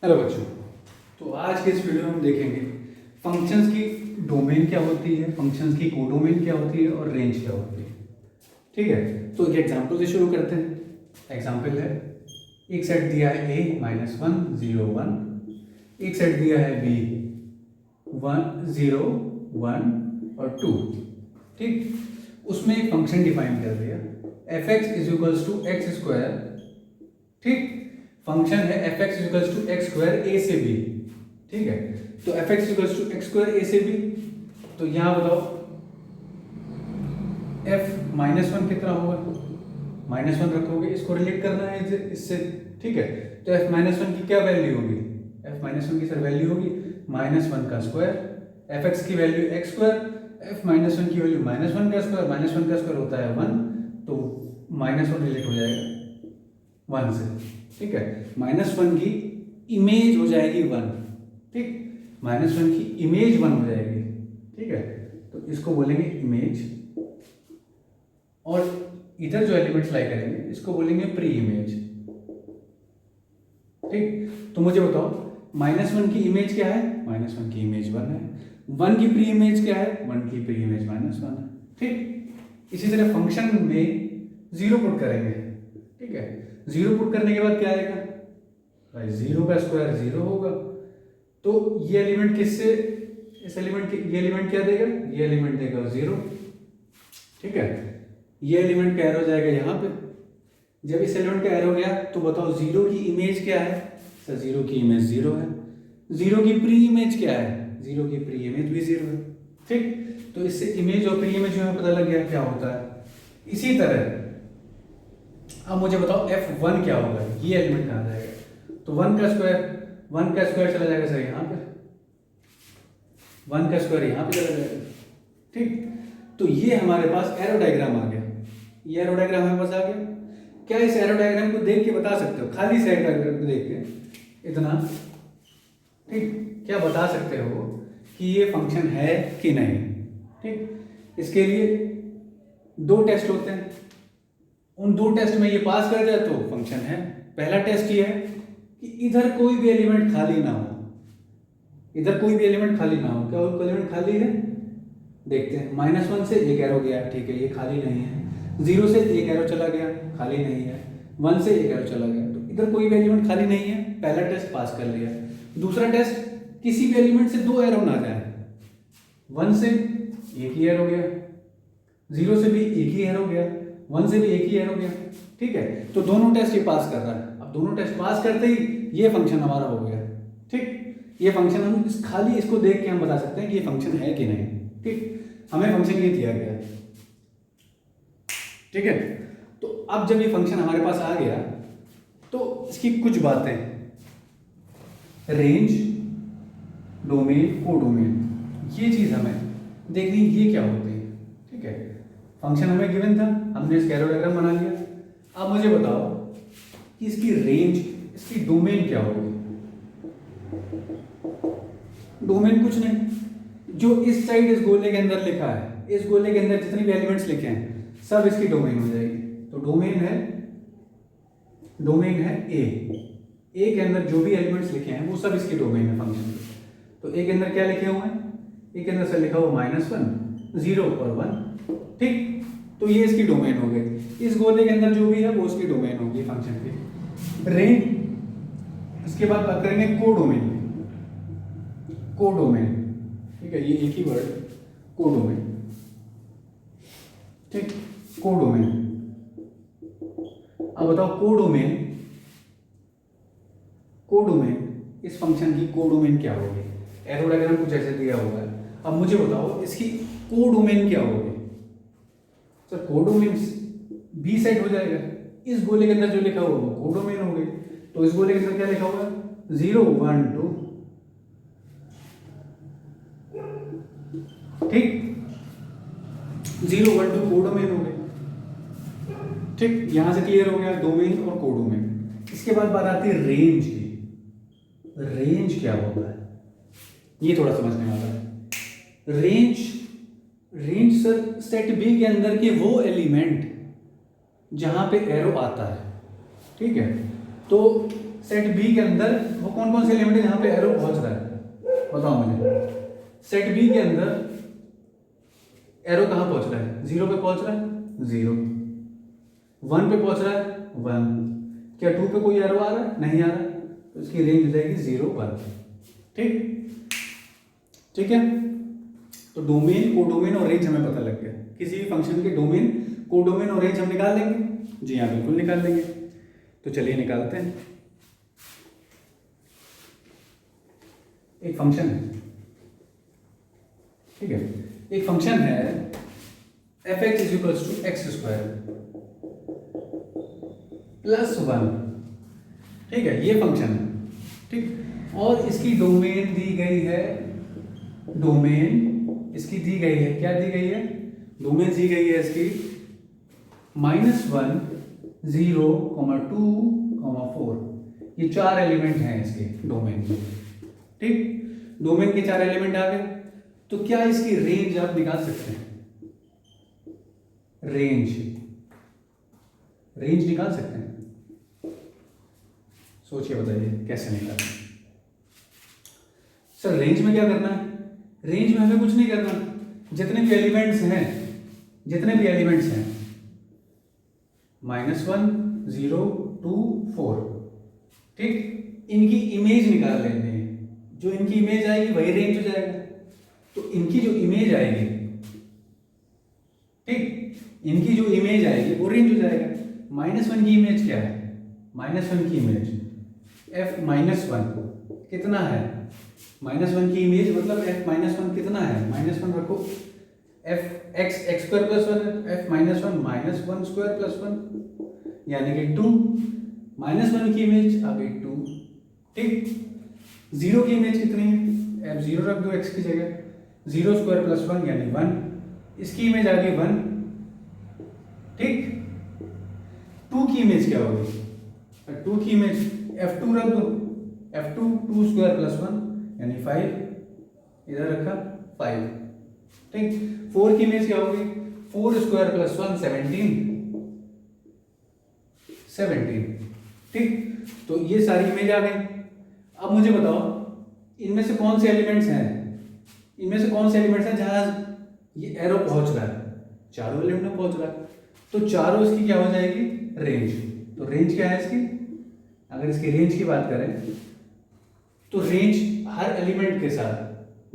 Hello बच्चों, तो आज के इस वीडियो में हम देखेंगे फंक्शंस की डोमेन क्या होती है, फंक्शंस की कोडोमेन क्या होती है और रेंज क्या होती है। ठीक है, तो एक एग्जांपल से शुरू करते हैं। एग्जांपल है, एक सेट दिया है a -1 0 1, एक सेट दिया है b 1 0 1 और 2। ठीक, उसमें एक फंक्शन डिफाइन कर दिया f(x) = x²। ठीक, फंक्शन है f(x) = x² a से b। ठीक है, तो f(x) = x² a से b, तो यहां बताओ f -1 कितना होगा, -1 रखोगे, इसको रिलेट करना है इससे। ठीक है, तो f -1 की क्या वैल्यू होगी, f -1 की सर वैल्यू होगी -1 का स्क्वायर, f(x) की वैल्यू x², f -1 की वैल्यू -1 का स्क्वायर, -1 का स्क्वायर होता है 1, तो -1 रिलेट हो जाएगा 1 से। ठीक है, -1 की इमेज हो जाएगी 1। ठीक, -1 की इमेज 1 हो जाएगी। ठीक है, तो इसको बोलेंगे इमेज, और इधर जो एलिमेंट्स लाई करेंगे इसको बोलेंगे प्री इमेज। ठीक, तो मुझे बताओ -1 की इमेज क्या है, -1 की इमेज 1 है, 1 की प्री इमेज क्या है, 1 की प्री इमेज -1 है। ठीक, इसी तरह फंक्शन में 0 पुट करेंगे। ठीक है, 0 पुट करने के बाद क्या आएगा भाई, 0 का स्क्वायर 0 होगा, तो ये एलिमेंट किससे, इस एलिमेंट के ये एलिमेंट क्या देगा, ये एलिमेंट देगा 0। ठीक है, ये एलिमेंट का एरो जाएगा यहाँ पे। जब इस एलिमेंट का एरो गया तो बताओ 0 की इमेज क्या है, सर 0 की इमेज 0 है। 0 की प्री इमेज क्या है, 0 की प्री इमेज भी 0 है। ठीक, तो इससे इमेज और प्री इमेज में पता लग गया क्या होता है। इसी तरह अब मुझे बताओ f1 क्या होगा, ये एलिमेंट कहाँ जाएगा, तो 1 का स्क्वायर चला जाएगा सर यहाँ पे, 1 का स्क्वायर यहाँ पे चला जाएगा। ठीक, तो ये हमारे पास एरो डायग्राम आ गया, ये एरो डायग्राम हमारे पास आ गया। क्या इस एरो डायग्राम को देख के बता सकते हो, खाली इस एरो डायग्राम को देख के इतना, ठीक, क्या बता सकते हो कि ये फंक्शन है कि नहीं। ठीक, इसके लिए 2 टेस्ट होते हैं, उन 2 टेस्ट में ये पास कर जाए तो फंक्शन है। पहला टेस्ट ये है कि इधर कोई भी एलिमेंट खाली ना हो, इधर कोई भी एलिमेंट खाली ना हो। क्या कोई एलिमेंट खाली है, देखते हैं। -1 से एक एरो गया, ठीक है, ये खाली नहीं है। 0 से एक एरो चला गया, खाली नहीं है। 1 से एक एरो चला गया, तो इधर कोई भी एलिमेंट खाली नहीं है। पहला टेस्ट पास कर लिया। दूसरा टेस्ट, किसी भी एलिमेंट से 2 एरो ना जाए। 1 से एक ही एरो गया, 0 से भी एक ही एरो गया, 1 से भी एक ही एरो गया। ठीक है, तो दोनों टेस्ट ये पास कर रहा है। अब दोनों टेस्ट पास करते ही ये फंक्शन हमारा हो गया। ठीक, ये फंक्शन हम खाली इसको देख के हम बता सकते हैं कि ये फंक्शन है कि नहीं। ठीक, हमें फंक्शन ये दिया गया है। ठीक है, तो अब जब ये फंक्शन हमारे पास आ गया तो इसकी कुछ बातें, रेंज, डोमेन, कोडोमेन, ये चीज हमें देखनी, ये क्या होती है। ठीक है, फंक्शन हमें गिवन था, हमने इसका एरो डायग्राम बना लिया। अब मुझे बताओ कि इसकी रेंज, इसकी डोमेन क्या होगी। डोमेन कुछ नहीं, जो इस साइड इस गोले के अंदर लिखा है, इस गोले के अंदर जितने भी एलिमेंट्स लिखे हैं सब इसकी डोमेन हो जाएगी। तो डोमेन है ए के अंदर जो भी एलिमेंट्स लिखे हैं वो सब इसकी डोमेन है फंक्शन की। तो ए के अंदर क्या लिखे हुए हैं, ए के अंदर से लिखा हुआ -1 0 और 1। ठीक, तो ये इसकी डोमेन हो गई। इस गोले के अंदर जो भी है वो उसकी डोमेन होगी फंक्शन की। रेंज, इसके बाद बात करेंगे कोडोमेन। ठीक है, ये एक ही वर्ड, कोडोमेन। ठीक, कोडोमेन। अब बताओ कोडोमेन इस फंक्शन की कोडोमेन क्या होगी। एरो डायग्राम कुछ ऐसे दिया हुआ है। अब मुझे बताओ इसकी कोडोमेन क्या होगी। सर कोडोमेन बी साइड हो जाएगा, इस गोले के अंदर जो लिखा हुआ वो कोडोमेन हो गई। तो इस गोले के अंदर क्या लिखा हुआ है 0 1 2। ठीक, 0 1 2 कोडोमेन हो गए। ठीक, यहां से क्लियर हो गया डोमेन और कोडोमेन। इसके बाद बात आती है रेंज की। रेंज क्या होता है ये थोड़ा समझने वाला है। रेंज सर सेट बी के अंदर के वो एलिमेंट जहां पे एरो आता है। ठीक है, तो सेट बी के अंदर वो कौन कौन से एलिमेंट है जहां पे एरो पहुंच रहा है, बताओ मुझे। सेट बी के अंदर एरो कहां पहुंच रहा है, 0 पे पहुंच रहा है, 0, 1 पे पहुंच रहा है, 1, क्या 2 पे कोई एरो आ रहा है, नहीं आ रहा, तो इसकी रेंज हो जाएगी 0 1। ठीक है, तो डोमेन, कोडोमेन और रेंज हमें पता लग गया। किसी भी फंक्शन के डोमेन, कोडोमेन और रेंज हम निकाल लेंगे। जी हाँ, बिल्कुल निकाल लेंगे। तो चलिए निकालते हैं। एक फंक्शन है, ठीक है, एक फंक्शन है f(x) = x² + 1, ठीक है, ये फंक्शन है, ठीक। और इसकी डोमेन दी गई है, डोमेन इसकी दी गई है, क्या दी गई है, डोमेन दी गई है इसकी -1 0 2 4। ये 4 एलिमेंट हैं इसके डोमेन में, ठीक। डोमेन के 4 एलिमेंट आ गए, तो क्या इसकी रेंज आप निकाल सकते हैं, रेंज निकाल सकते हैं, सोचिए, बताइए कैसे निकालें। सर रेंज में क्या करना है, रेंज में हमें कुछ नहीं करना, जितने भी एलिमेंट्स हैं -1 0 2 4, ठीक, इनकी इमेज निकाल लेंगे। जो इनकी इमेज आएगी वही रेंज हो जाएगा। तो इनकी जो इमेज आएगी, ठीक, इनकी जो इमेज आएगी वो रेंज हो जाएगा। -1 की इमेज क्या है, -1 की इमेज f-1 कितना है, -1 की इमेज मतलब f-1 कितना है, -1 रखो, f(x) x² + 1 f-1 -1² + 1 यानी कि 2। -1 की इमेज आ गई 2, ठीक। 0 की इमेज कितनी है, f0 रख दो x की जगह, 0² + 1 यानी 1, इसकी इमेज आ गई 1, ठीक। 2 की इमेज क्या होगी, 2 की इमेज f2 रख दो, f2 2² + 1 यानी 5, इधर रखा 5, ठीक। 4 की इमेज क्या होगी, 4² + 1 17, ठीक। तो ये सारी इमेज आ गई। अब मुझे बताओ इनमें से कौन से एलिमेंट्स हैं जहां ये एरो पहुंच रहा है, चारों एलिमेंट में पहुंच रहा है, तो चारों इसकी क्या हो जाएगी, रेंज। तो रेंज क्या है इसकी, अगर इसकी रेंज की बात करें तो रेंज हर एलिमेंट के साथ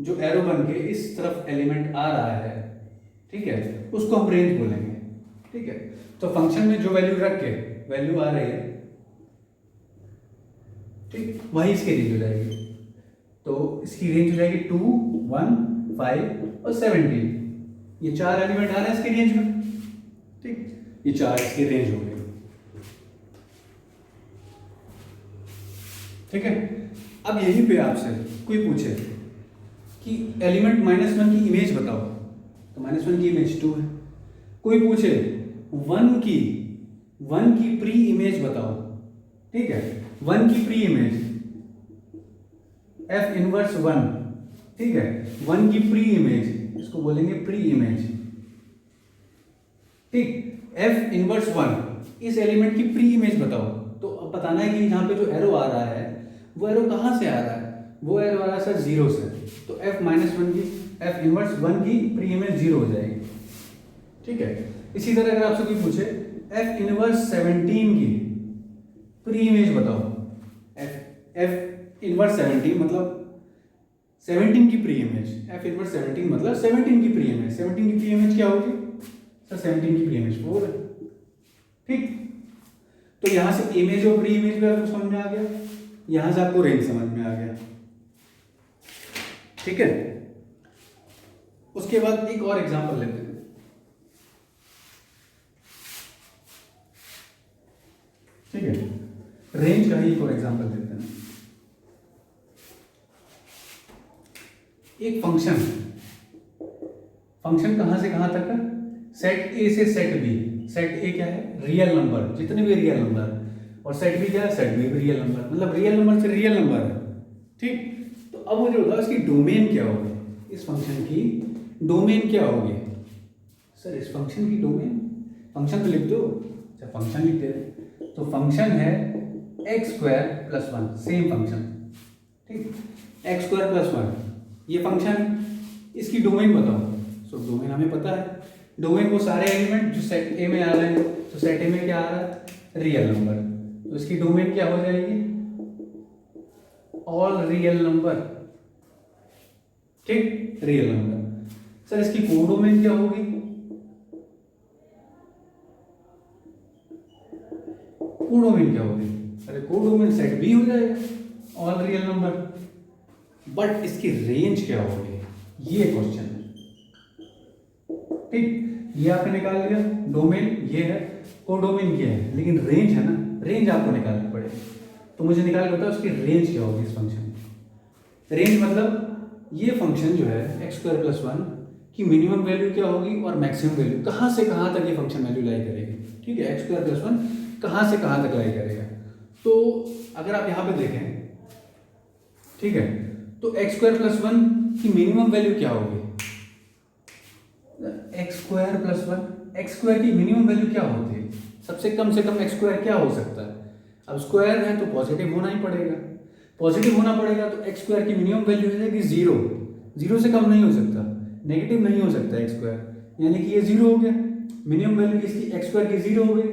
जो एरो बन के इस तरफ एलिमेंट आ रहा है, ठीक है, उसको हम रेंज बोलेंगे, ठीक है। तो फंक्शन में जो वैल्यू रख के वैल्यू आ रही है, ठीक, वही इसकी रेंज हो जाएगी। तो इसकी रेंज हो जाएगी 2 1 5 और 17। ये 4 एलिमेंट आ रहे हैं इसकी रेंज में, ठीक, ये 4 इसकी रेंज हो गई, ठीक है। अब यहीं पे आपसे कोई पूछे कि एलिमेंट -1 की इमेज बताओ, तो -1 की इमेज 2 है। कोई पूछे 1 की प्री इमेज बताओ, ठीक है, 1 की प्री इमेज f-1, ठीक है, 1 की प्री इमेज, इसको बोलेंगे प्री इमेज, ठीक। f-1 इस एलिमेंट की प्री इमेज बताओ। तो अब बताना है कि यहाँ पे जो एरो आ रहा है वो एरो कहाँ से आ रहा है, वो एरो आ रहा है सर 0 से, तो f-1 की प्री इमेज 0 हो जाएगी, ठीक है। इसी तरह अगर आपसे कोई पूछे f-17 की प्री इमेज बताओ, f-17 मतलब 17 की प्री इमेज, f-17 मतलब 17 की प्री इमेज, 17 की प्री इमेज क्या होगी सर, 17 की प्री इमेज 4 है, ठीक। तो यहां से इमेज और प्री इमेज भी आपको समझ में आ गया, यहां से आपको रेंज समझ में आ गया, ठीक है। उसके बाद एक और एग्जांपल लेते हैं, ठीक है, रेंज का ही एक और एग्जांपल देते हैं। एक फंक्शन कहां से कहां तक है, सेट ए से सेट बी। सेट ए क्या है, रियल नंबर, जितने भी रियल नंबर, और सेट बी क्या है, सेट बी भी रियल नंबर, मतलब रियल नंबर से रियल नंबर है, ठीक। तो अब मुझे बताओ इसकी डोमेन क्या होगी, इस फंक्शन की डोमेन क्या होगी। सर इस फंक्शन की डोमेन, फंक्शन तो लिख दो, अच्छा फंक्शन लिखते हैं, तो फंक्शन है x square plus one, same function, ठीक, एक्स स्क्वायर प्लस वन ये फंक्शन, इसकी डोमेन बताओ। सो डोमेन हमें पता है, डोमेन वो सारे एलिमेंट जो सेट ए में आ रहे हैं, तो सेट ए में क्या आ रहा है, रियल नंबर, तो इसकी डोमेन क्या हो जाएगी, ऑल रियल नंबर, ठीक, रियल नंबर। सर इसकी कोडोमेन क्या होगी, कोडोमेन क्या होगी, अरे कोडोमेन सेट बी हो जाएगा, ऑल रियल नंबर। बट इसकी रेंज क्या होगी, ये क्वेश्चन है, ठीक, ये आपने निकाल लिया, डोमेन ये है, कोडोमेन ये है, लेकिन रेंज है ना, रेंज आपको निकालनी पड़ेगी। तो मुझे निकाल के बताओ उसकी रेंज क्या होगी इस फंक्शन की। रेंज मतलब ये फंक्शन जो है एक्स स्क्वायर प्लस वन की मिनिमम वैल्यू क्या होगी और मैक्सिमम वैल्यू, कहाँ से कहाँ तक ये फंक्शन वैल्यू लाई करेगी, ठीक है, एक्स स्क्वायर प्लस वन कहाँ से कहाँ तक लाई करेगा। तो अगर आप यहाँ पे देखें, ठीक है, तो एक्स स्क्वायर प्लस वन की मिनिमम वैल्यू क्या होगी, x square plus one, x square की मिनिमम वैल्यू क्या होती है, सबसे कम से कम एक्स स्क्वायर क्या हो सकता है, अब स्क्वायर है तो पॉजिटिव होना ही पड़ेगा, पॉजिटिव होना पड़ेगा, तो एक्स स्क्वायर की मिनिमम वैल्यू है कि जीरो, जीरो से कम नहीं हो सकता, नेगेटिव नहीं हो सकता एक्स स्क्वायर, यानी कि ये जीरो हो गया, मिनिमम वैल्यू इसकी एक्स स्क्वायर की जीरो हो गई,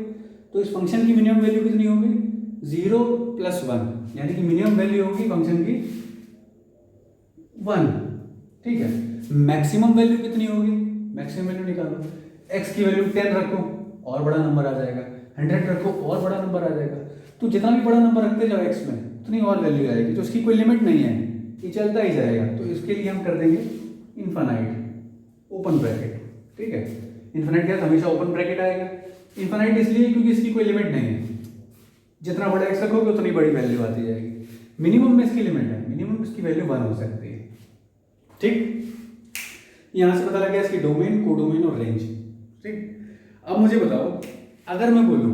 तो इस फंक्शन की मिनिमम वैल्यू कितनी होगी, जीरो प्लस वन, यानी कि मिनिमम वैल्यू होगी फंक्शन की वन, ठीक है। मैक्सिमम वैल्यू कितनी होगी, मैक्सिमम वैल्यू निकालो, एक्स की वैल्यू 10 रखो और बड़ा नंबर आ जाएगा, 100 रखो और बड़ा नंबर आ जाएगा, तो जितना भी बड़ा नंबर रखते जाओ एक्स में उतनी और वैल्यू आएगी, तो उसकी कोई लिमिट नहीं है, ये चलता ही जाएगा। तो इसके लिए हम कर देंगे इनफाइनाइट ओपन ब्रैकेट, ठीक है, इनफाइनाइट क्या हमेशा ओपन ब्रैकेट आएगा, इनफाइनाइट इसलिए क्योंकि इसकी कोई लिमिट नहीं है, जितना बड़ा एक्स रखोगे उतनी बड़ी वैल्यू आती जाएगी, मिनिमम में इसकी लिमिट है, मिनिमम इसकी वैल्यू 1 हो सकती है, ठीक। यहां से पता लग गया इसकी डोमेन, कोडोमेन और रेंज, ठीक। अब मुझे बताओ, अगर मैं बोलूं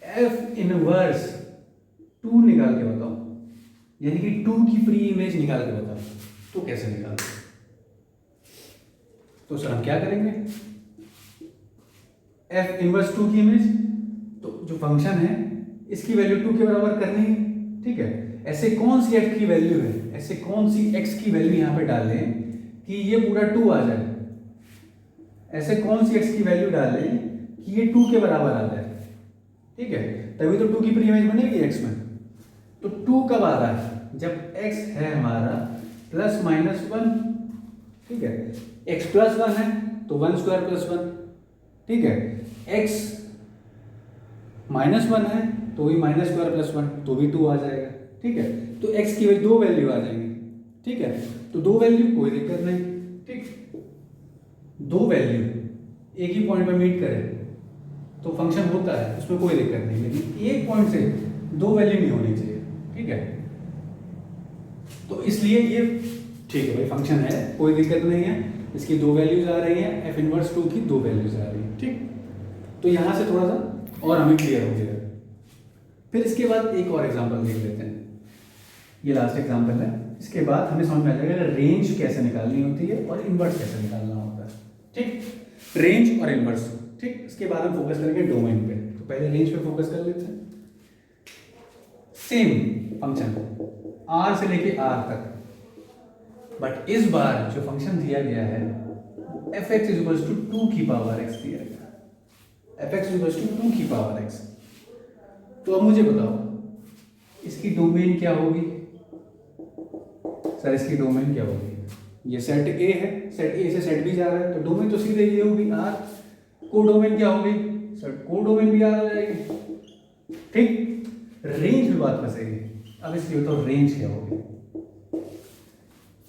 एफ इनवर्स 2 निकाल के बताओ, यानी कि 2 की प्री इमेज निकाल के बताओ, तो कैसे निकालते, तो सर हम क्या करेंगे, एफ इनवर्स 2 की इमेज, तो जो फंक्शन है इसकी वैल्यू 2 के बराबर करनी है, ठीक है। ऐसे कौन सी एक्स की वैल्यू है, ऐसे कौन सी एक्स की वैल्यू यहां पे डालें कि ये पूरा 2 आ जाए, ऐसे कौन सी एक्स की वैल्यू डालें कि ये 2 के बराबर आ जाए, ठीक है, तभी तो 2 की प्री इमेज बनेगी एक्स में। तो 2 कब आ रहा है, जब एक्स है हमारा प्लस माइनस 1, ठीक है, एक्स प्लस 1 है तो 1 स्क्वायर प्लस 1, ठीक है, एक्स माइनस 1 है तो भी माइनस स्क्वायर प्लस 1, तो भी 2 आ जाएगा, ठीक है। तो एक्स की दो वैल्यू आ जाएंगी, ठीक है, तो दो वैल्यू कोई दिक्कत नहीं, ठीक, दो वैल्यू एक ही पॉइंट पे मीट करे तो फंक्शन होता है, उसमें कोई दिक्कत नहीं, लेकिन एक पॉइंट से दो वैल्यू नहीं होनी चाहिए, ठीक है। तो इसलिए ये ठीक है भाई, फंक्शन है, कोई दिक्कत नहीं है, इसकी दो वैल्यूज आ रही हैं, एफ इनवर्स 2 की दो वैल्यूज आ रही हैं, ठीक। तो यहां से थोड़ा सा और हमें क्लियर हो गया। फिर इसके बाद एक और एग्जांपल देख लेते हैं, ये लास्ट एग्जांपल है, इसके बाद हमें समझ में आ जाएगा रेंज कैसे निकालनी होती है और इनवर्स कैसे निकालना होता है, ठीक, रेंज और इनवर्स, ठीक। इसके बाद हम फोकस करेंगे डोमेन पे, तो पहले रेंज पे फोकस कर लेते हैं। सेम फंक्शन आर से लेके आर तक, बट इस बार जो फंक्शन दिया गया है f x is equal to 2 की पावर एक्स दिया गया, f x is equal to 2 की पावर एक्स। तो अब मुझे बताओ इसकी डोमेन क्या होगी, सर इसकी डोमेन क्या होगी, ये सेट ए है, सेट ए से सेट बी जा रहा है, तो डोमेन तो सीधे ये होगी आर, कोडोमेन क्या होगी, सर कोडोमेन भी आर आ जाएगी, ठीक। रेंज में बात फंसेगी, अब इसकी बताओ रेंज क्या होगी,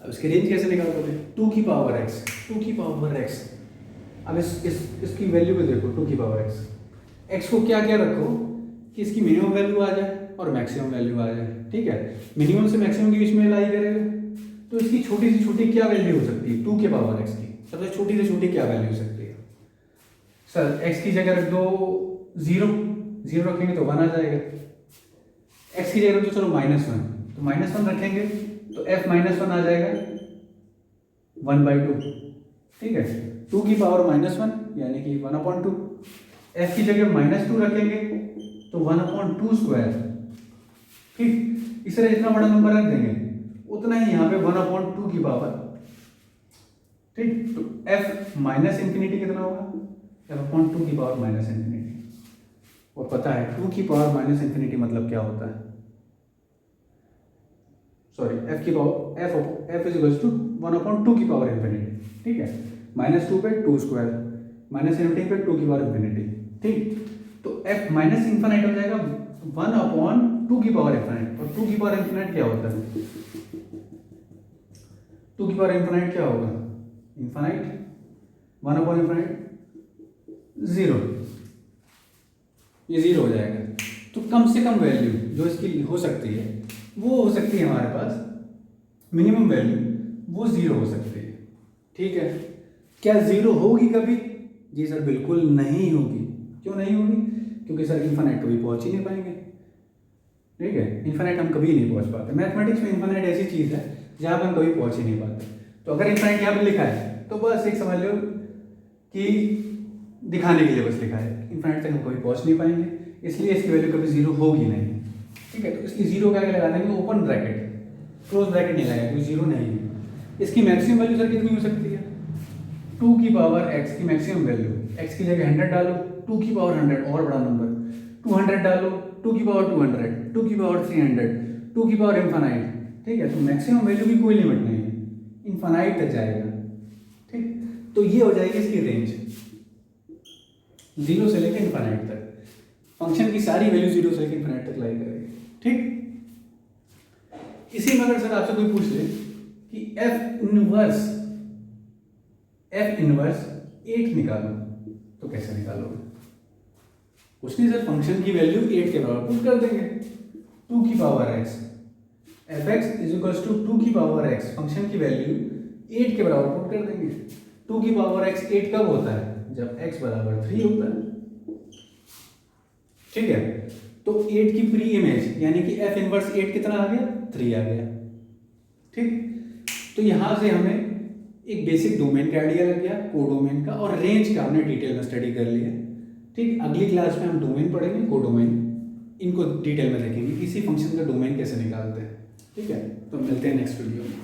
अब इसकी रेंज कैसे निकालोगे, 2 की पावर एक्स, 2 की पावर एक्स, अब इसकी वैल्यू को देखो, 2 की पावर एक्स, एक्स को क्या क्या रखो कि इसकी मिनिमम वैल्यू आ जाए और मैक्सिमम वैल्यू आ जाए, ठीक है, मिनिमम से मैक्सिमम के बीच में लाई करेगा, तो इसकी छोटी से छोटी क्या वैल्यू हो सकती है, 2 के पावर एक्स की सबसे छोटी से छोटी क्या वैल्यू हो सकती है, सर एक्स की जगह रख दो 0, 0 रखेंगे तो 1 आ जाएगा, एक्स की जगह रख दो चलो -1, तो -1 रखेंगे तो f -1 आ जाएगा 1/2, ठीक है, 2 की पावर -1 यानी कि 1/2, f की जगह -2 रखेंगे तो 1/2 स्क्वायर, ठीक। इस तरह जितना बड़ा नंबर रख देंगे उतना ही यहाँ पे 1/2 की पावर, ठीक। तो f माइनस इंफिनिटी कितना होगा, f/2 की पावर माइनस इंफिनिटी। और पता है 2 की पावर माइनस इंफिनिटी मतलब क्या होता है, सॉरी f की power f is equals to 1/2 की पावर इंफिनिटी, ठीक है। -2 पे 2 स्क्वायर, माइनस इंफिनिटी पे 2 की पावर इंफिनिटी, ठीक। तो f माइनस इंफिनिट हो जाएगा 1/2 की पावर इंफिनिट। और 2 की पावर इंफिनिट क्या होता है, 2 की पावर इंफिनिट क्या होगा, इंफिनिट 1/∞ 0, ये 0 हो जाएगा। तो कम से कम वैल्यू जो इसकी हो सकती है वो हो सकती है हमारे पास, मिनिमम वैल्यू वो 0 हो सकती है, ठीक है। क्या 0 होगी कभी, जी सर बिल्कुल नहीं होगी। क्यों नहीं होगी, क्योंकि सर इन्फिनिट कभी पहुंच ही नहीं पाएंगे, ठीक है। इन्फिनिट हम कभी नहीं पहुंच पाते। मैथमेटिक्स में इन्फिनिट ऐसी चीज़ है जहाँ पर हम कभी पहुंच ही नहीं पाते। तो अगर इन्फिनिट यहाँ पे लिखा है तो बस एक समझ लो कि दिखाने के लिए बस लिखा है, इन्फिनिट तक हम कभी पहुंच नहीं पाएंगे, इसलिए इसकी वैल्यू कभी 0 होगी नहीं, ठीक है। तो इसलिए 0 क्या लगा देंगे, ओपन ब्रैकेट, क्लोज ब्रैकेट नहीं लगाएंगे, क्योंकि 0 नहीं है। इसकी मैक्सिमम वैल्यू सर कितनी हो सकती है, 2 की पावर x की मैक्सिमम वैल्यू, x की जगह 100 डालो, 2 की पावर 100 और बड़ा नंबर, 200 डालो, 2 की पावर 200, 2 की पावर 300, 2 की पावर इन्फिनाइट, ठीक है। तो मैक्सिमम वैल्यू की कोई लिमिट नहीं है, इन्फिनाइट तक जाएगा, ठीक। तो ये हो जाएगी इसकी रेंज 0 से लेकर इन्फिनाइट तक। फंक्शन की सारी वैल्यू 0 से लेकर इन्फिनाइट तक लाई करेगी, ठीक। इसी में अगर सर आपसे कोई पूछ ले कि f इनवर्स 8 निकालो, तो कैसे निकालोगे, कुछ नहीं सर, फंक्शन की वैल्यू 8 के बराबर पुट कर देंगे, 2 की power x, fx is equals to 2 की पावर x, फंक्शन की वैल्यू 8 के बराबर पुट कर देंगे। 2 की पावर x 8 कब होता है, जब x बराबर 3 होता है, ठीक है। तो 8 की प्री इमेज यानी कि f इनवर्स 8 कितना आ गया, 3 आ गया, ठीक। तो यहां से हमें एक बेसिक डोमेन का आइडिया लग गया, कोडोमेन का, और रेंज का हमने डिटेल में स्टडी कर लिया, ठीक। अगली क्लास में हम डोमेन पढ़ेंगे, कोडोमेन, इनको डिटेल में देखेंगे किसी फंक्शन का डोमेन कैसे निकालते हैं, ठीक है। तो मिलते हैं नेक्स्ट वीडियो में।